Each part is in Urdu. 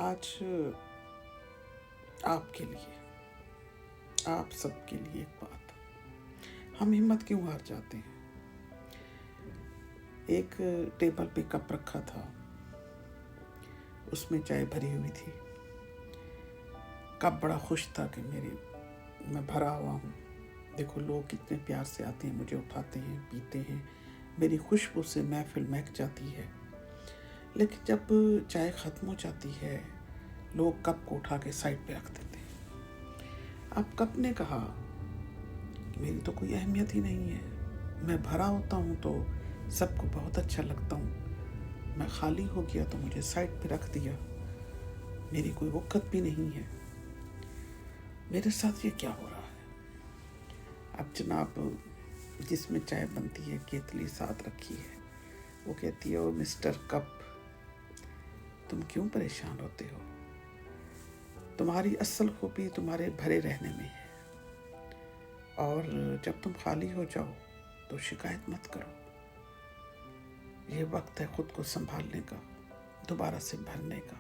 آج آپ کے لیے، آپ سب کے لیے ایک بات، ہم ہمت کیوں ہار جاتے ہیں؟ ایک ٹیبل پہ کپ رکھا تھا، اس میں چائے بھری ہوئی تھی۔ کپ بڑا خوش تھا کہ میں بھرا ہوا ہوں، دیکھو لوگ کتنے پیار سے آتے ہیں، مجھے اٹھاتے ہیں، پیتے ہیں، میری خوشبو سے محفل مہک جاتی ہے۔ لیکن جب چائے ختم ہو جاتی ہے، لوگ کپ کو اٹھا کے سائڈ پہ رکھ دیتے ہیں۔ اب کپ نے کہا میری تو کوئی اہمیت ہی نہیں ہے، میں بھرا ہوتا ہوں تو سب کو بہت اچھا لگتا ہوں، میں خالی ہو گیا تو مجھے سائڈ پہ رکھ دیا، میری کوئی وقت بھی نہیں ہے۔ میرے ساتھ یہ کیا ہو رہا ہے؟ اب جناب جس میں چائے بنتی ہے کیتلی ساتھ رکھی ہے، وہ کہتی ہے او مسٹر کپ، تم کیوں پریشان ہوتے ہو؟ تمہاری اصل خوبی تمہارے بھرے رہنے میں ہے، اور جب تم خالی ہو جاؤ تو شکایت مت کرو۔ یہ وقت ہے خود کو سنبھالنے کا، دوبارہ سے بھرنے کا۔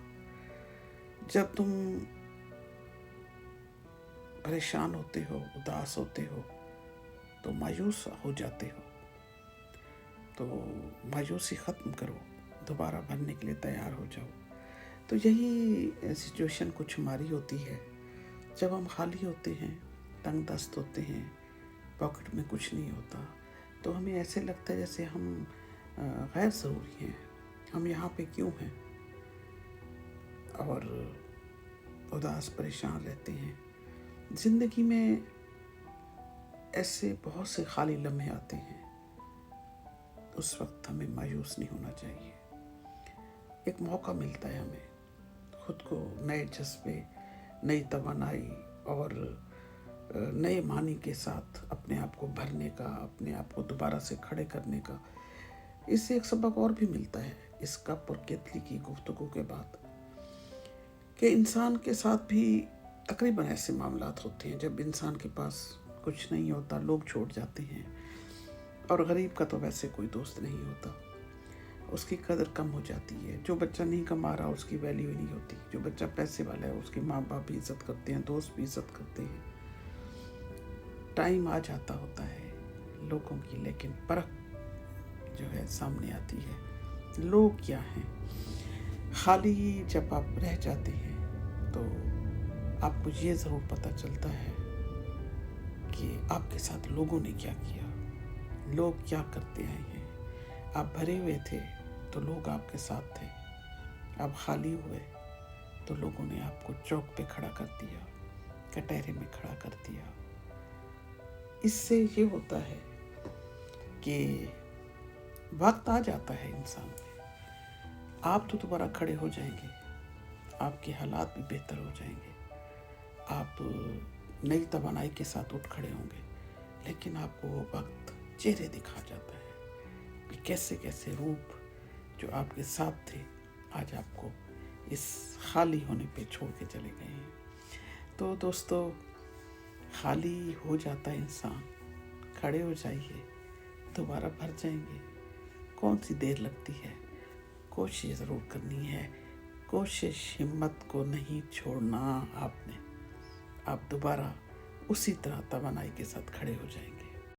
جب تم پریشان ہوتے ہو، اداس ہوتے ہو، تو مایوس ہو جاتے ہو، تو مایوسی ختم کرو، دوبارہ بھرنے کے لیے تیار ہو جاؤ۔ تو یہی سچویشن کچھ ہماری ہوتی ہے، جب ہم خالی ہوتے ہیں، تنگ دست ہوتے ہیں، پاکٹ میں کچھ نہیں ہوتا، تو ہمیں ایسے لگتا ہے جیسے ہم غیر ضروری ہیں، ہم یہاں پہ کیوں ہیں، اور اداس پریشان رہتے ہیں۔ زندگی میں ایسے بہت سے خالی لمحے آتے ہیں، اس وقت ہمیں مایوس نہیں ہونا چاہیے۔ ایک موقع ملتا ہے ہمیں خود کو نئے جذبے، نئی توانائی اور نئے معنی کے ساتھ اپنے آپ کو بھرنے کا، اپنے آپ کو دوبارہ سے کھڑے کرنے کا۔ اس سے ایک سبق اور بھی ملتا ہے اس کپ اور کیتلی کی گفتگو کے بعد، کہ انسان کے ساتھ بھی تقریباً ایسے معاملات ہوتے ہیں جب انسان کے پاس کچھ نہیں ہوتا، لوگ چھوڑ جاتے ہیں، اور غریب کا تو ویسے کوئی دوست نہیں ہوتا، اس کی قدر کم ہو جاتی ہے۔ جو بچہ نہیں کما رہا اس کی ویلیو ہی نہیں ہوتی، جو بچہ پیسے والا ہے اس کے ماں باپ بھی عزت کرتے ہیں، دوست بھی عزت کرتے ہیں۔ ٹائم آ جاتا ہوتا ہے لوگوں کی، لیکن پرکھ جو ہے سامنے آتی ہے، لوگ کیا ہیں۔ خالی جب آپ رہ جاتے ہیں تو آپ کو یہ ضرور پتہ چلتا ہے کہ آپ کے ساتھ لوگوں نے کیا کیا، لوگ کیا کرتے آئے ہیں۔ آپ بھرے ہوئے تھے تو لوگ آپ کے ساتھ تھے، آپ خالی ہوئے تو لوگوں نے آپ کو چوک پہ کھڑا کر دیا، کٹہرے میں کھڑا کر دیا۔ اس سے یہ ہوتا ہے کہ وقت آ جاتا ہے انسان میں، آپ تو دوبارہ کھڑے ہو جائیں گے، آپ کے حالات بھی بہتر ہو جائیں گے، آپ نئی توانائی کے ساتھ اٹھ کھڑے ہوں گے، لیکن آپ کو وہ وقت چہرے دکھا جاتا ہے کہ کیسے کیسے روپ جو آپ کے ساتھ تھے آج آپ کو اس خالی ہونے پہ چھوڑ کے چلے گئے ہیں۔ تو دوستو، خالی ہو جاتا ہے انسان، کھڑے ہو جائیے، دوبارہ بھر جائیں گے۔ کون سی دیر لگتی ہے، کوشش ضرور کرنی ہے، کوشش، ہمت کو نہیں چھوڑنا آپ نے، آپ دوبارہ اسی طرح توانائی کے ساتھ کھڑے ہو جائیں گے۔